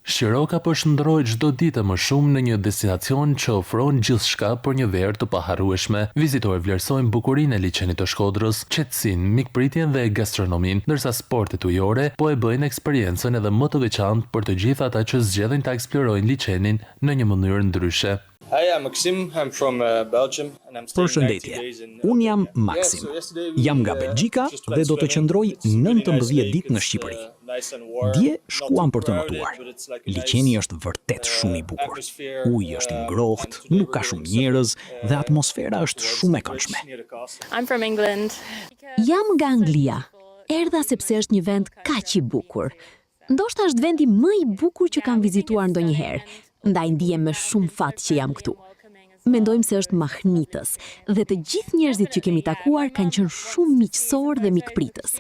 Shiroka po shndroi çdo ditë më shumë në një destinacion që ofron gjithçka për një verë të paharrueshme. Vizitorët vlerësojnë bukurinë e liçenit të Shkodrës, qetësinë, mikpritjen dhe gastronominë, ndërsa sportet ujore po e bëjnë eksperiencën edhe më të veçantë për të gjithë ata që zgjedhin ta eksplorojnë liçenin në një mënyrë ndryshe. Hi, I'm Maxim. I'm from Belgium and I'm staying 90 Përshëndetje, days in unë jam Maxim. Jam nga Belgjika dhe do të qëndroj 19 ditë në Shqipëri. Dje shkuam për të notuar. Liçeni është vërtet shumë i bukur. Uji është i ngrohtë, nuk ka shumë njerëz dhe atmosfera është shumë e këndshme. I'm from England. Jam nga Anglia. Erdha sepse është një vend kaq i bukur. Ndoshta është vendi më i bukur që kam vizituar ndonjëherë. Ndaj ndihem me shumë fat që jam këtu. Mendojmë se është mahnitës dhe të gjithë njerëzit që kemi takuar kanë qenë shumë miqësor dhe mikpritës.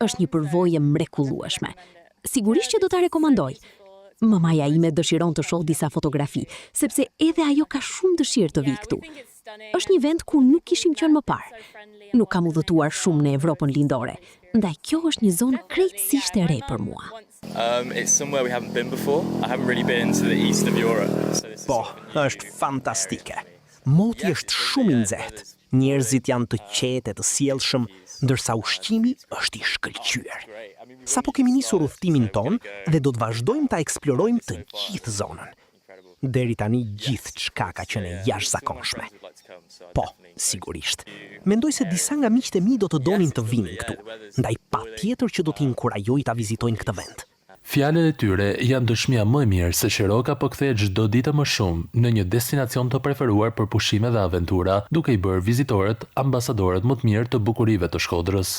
Është një përvojë mrekullueshme. Sigurisht që do ta rekomandoj. Mamaja ime dëshiron të shoh disa fotografi, sepse edhe ajo ka shumë dëshirë të vijë këtu. Është një vend ku nuk kishim qenë më parë. Nuk kam udhëtuar shumë në Evropën lindore, ndaj kjo është një zonë krejtësisht e re për mua. It's somewhere we haven't been before. I haven't really been to the east of Europe. So this is Po, është fantastike. Moti është shumë i nxehtë. Njerëzit janë të qetë e të sjellshëm, ndërsa ushqimi është i shkëlqyer. Sapo kemi nisur udhëtimin ton dhe do të vazhdojmë ta eksplorojmë të gjithë zonën. Deri tani gjithçka ka qenë e jashtëzakonshme. Po, sigurisht. Mendoj se disa nga miqtë e mi do të donin të vinin këtu, ndaj patjetër që do t'i inkurajoj ta vizitojnë këtë vend. Fjalët e tyre janë dëshmia më e mirë se Shiroka po kthehet çdo ditë më shumë në një destinacion të preferuar për pushime dhe aventura, duke i bërë vizitorët ambasadorët më të mirë të bukurive të Shkodrës.